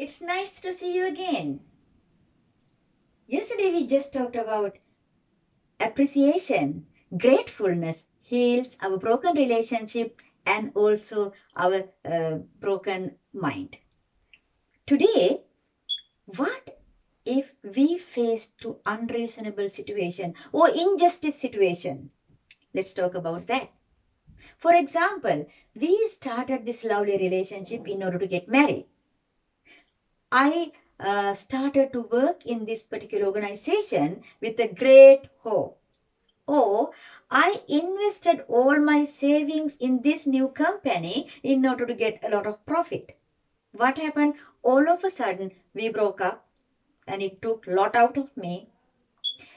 It's nice to see you again. Yesterday we just talked about appreciation. Gratefulness heals our broken relationship and also our broken mind. Today, what if we face to unreasonable situation or injustice situation? Let's talk about that. For example, we started this lovely relationship in order to get married. I started to work in this particular organization with a great hope. Or I invested all my savings in this new company in order to get a lot of profit. What happened? All of a sudden, we broke up and it took a lot out of me.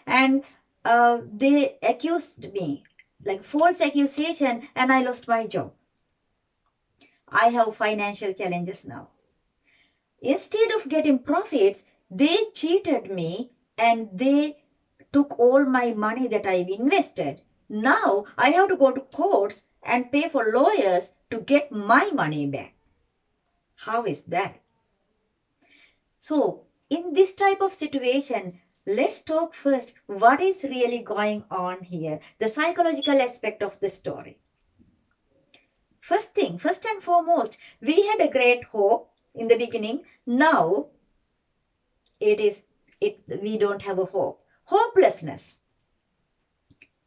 And they accused me, like false accusation, and I lost my job. I have financial challenges now. Instead of getting profits, they cheated me and they took all my money that I've invested. Now I have to go to courts and pay for lawyers to get my money back. How is that? So, in this type of situation, let's talk first what is really going on here, the psychological aspect of the story. First and foremost, we had a great hope in the beginning. Now we don't have a hope. Hopelessness.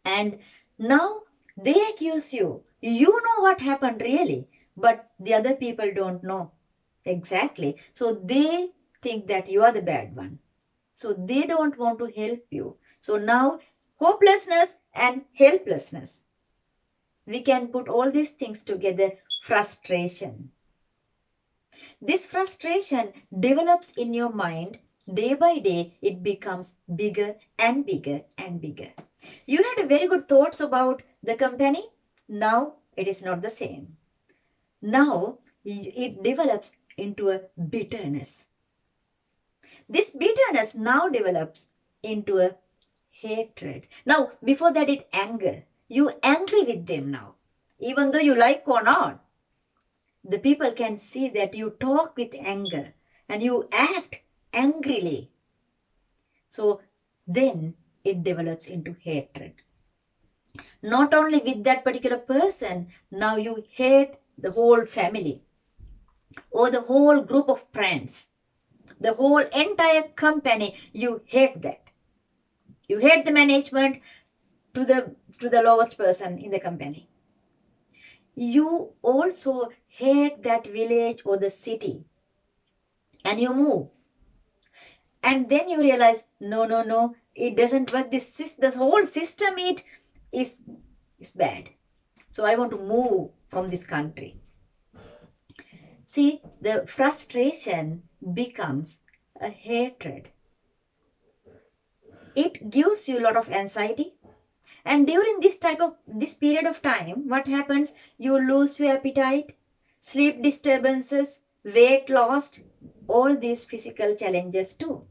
And now they accuse you. You know what happened really, but the other people don't know exactly. So they think that you are the bad one. So they don't want to help you. So now hopelessness and helplessness. We can put all these things together. Frustration. This frustration develops in your mind. Day by day, it becomes bigger and bigger and bigger. You had very good thoughts about the company. Now it is not the same. Now it develops into a bitterness. This bitterness now develops into a hatred. Now, before that, it anger. You angry with them now, even though you like or not. The people can see that you talk with anger and you act angrily. So then it develops into hatred. Not only with that particular person, now you hate the whole family or the whole group of friends, the whole entire company. You hate that. You hate the management to the lowest person in the company. You also hate that village or the city and you move. And then you realize, no, it doesn't work. The whole system is bad. So I want to move from this country. See, the frustration becomes a hatred. It gives you a lot of anxiety. And during this period of time, what happens? You lose your appetite, sleep disturbances, weight loss, all these physical challenges too.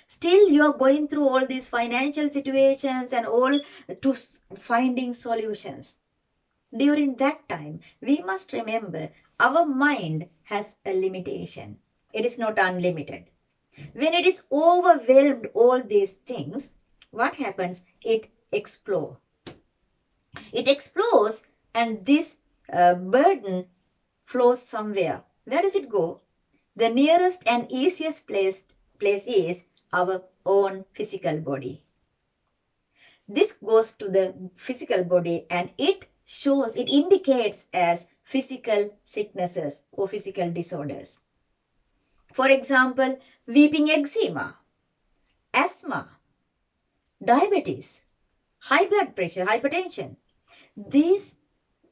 Still, you are going through all these financial situations and all to finding solutions. During that time, we must remember our mind has a limitation. It is not unlimited. When it is overwhelmed all these things, what happens? It explodes. It explodes and this burden flows somewhere. Where does it go? The nearest and easiest place is our own physical body. This goes to the physical body and it indicates as physical sicknesses or physical disorders. For example, weeping eczema, asthma, diabetes, high blood pressure, hypertension. These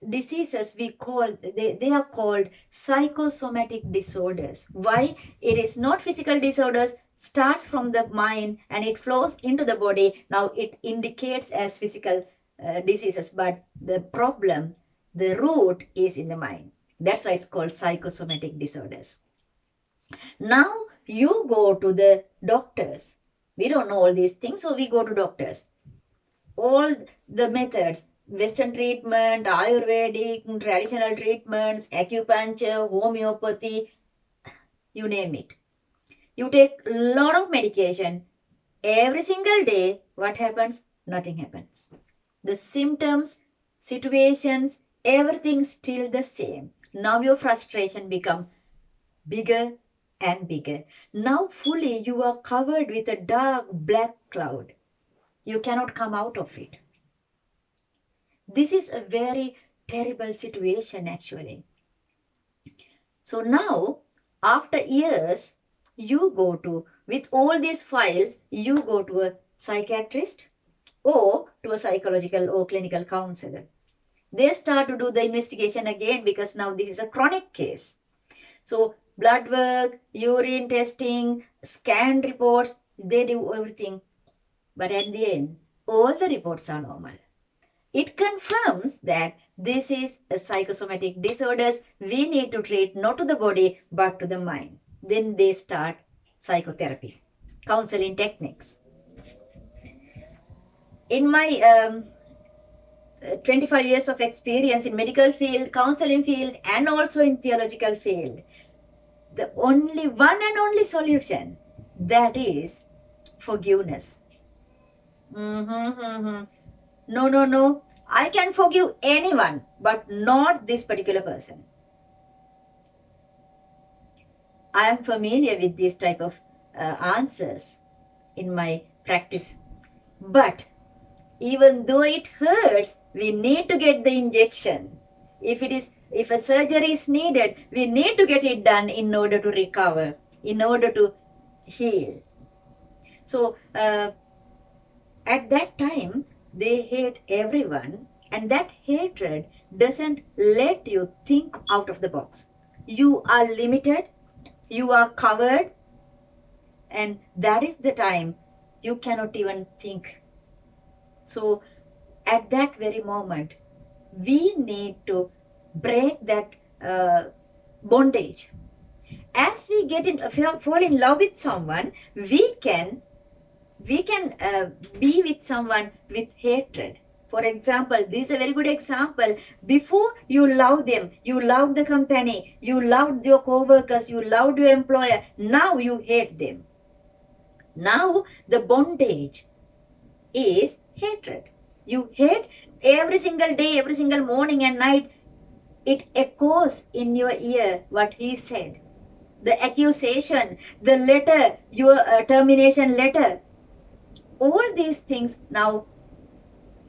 diseases they are called psychosomatic disorders. Why? It is not physical disorders, starts from the mind and it flows into the body. Now it indicates as physical diseases, but the problem, the root is in the mind. That's why it's called psychosomatic disorders. Now you go to the doctors. We don't know all these things, so we go to doctors. All the methods, Western treatment, Ayurvedic, traditional treatments, acupuncture, homeopathy, you name it. You take a lot of medication every single day. What happens? Nothing happens. The symptoms, situations, everything still the same. Now your frustration become bigger and bigger. Now fully you are covered with a dark black cloud. You cannot come out of it. This is a very terrible situation actually. So now, after years, you go to, with all these files, you go to a psychiatrist or to a psychological or clinical counselor. They start to do the investigation again because now this is a chronic case. So blood work, urine testing, scan reports, they do everything. But at the end, all the reports are normal. It confirms that this is a psychosomatic disorders we need to treat not to the body but to the mind. Then they start psychotherapy, counseling techniques. In my 25 years of experience in medical field, counseling field, and also in theological field, the only one and only solution, that is forgiveness. No. I can forgive anyone, but not this particular person. I am familiar with this type of answers in my practice. But even though it hurts, we need to get the injection. If a surgery is needed, we need to get it done in order to recover, in order to heal. So at that time, they hate everyone, and that hatred doesn't let you think out of the box. You are limited, you are covered, and that is the time you cannot even think. So at that very moment, we need to break that bondage. As we fall in love with someone, we can be with someone with hatred. For example, this is a very good example. Before you love them, you loved the company, you loved your co-workers, you loved your employer. Now you hate them. Now the bondage is hatred. You hate every single day, every single morning and night. It echoes in your ear what he said. The accusation, the letter, your termination letter. All these things now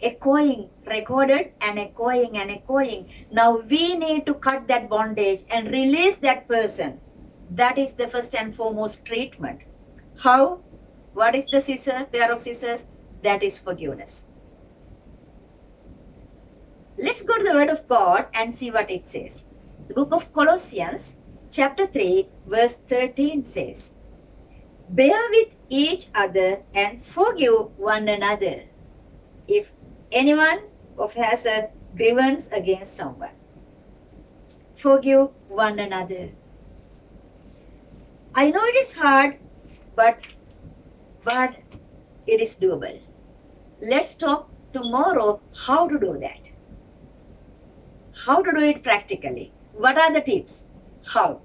echoing, recorded and echoing and echoing. Now we need to cut that bondage and release that person. That is the first and foremost treatment. How? What is the pair of scissors? That is forgiveness. Let's go to the Word of God and see what it says. The book of Colossians, chapter 3, verse 13 says, "Bear with each other and forgive one another, if anyone has a grievance against someone." Forgive one another. I know it is hard, but it is doable. Let's talk tomorrow how to do that. How to do it practically. What are the tips? How?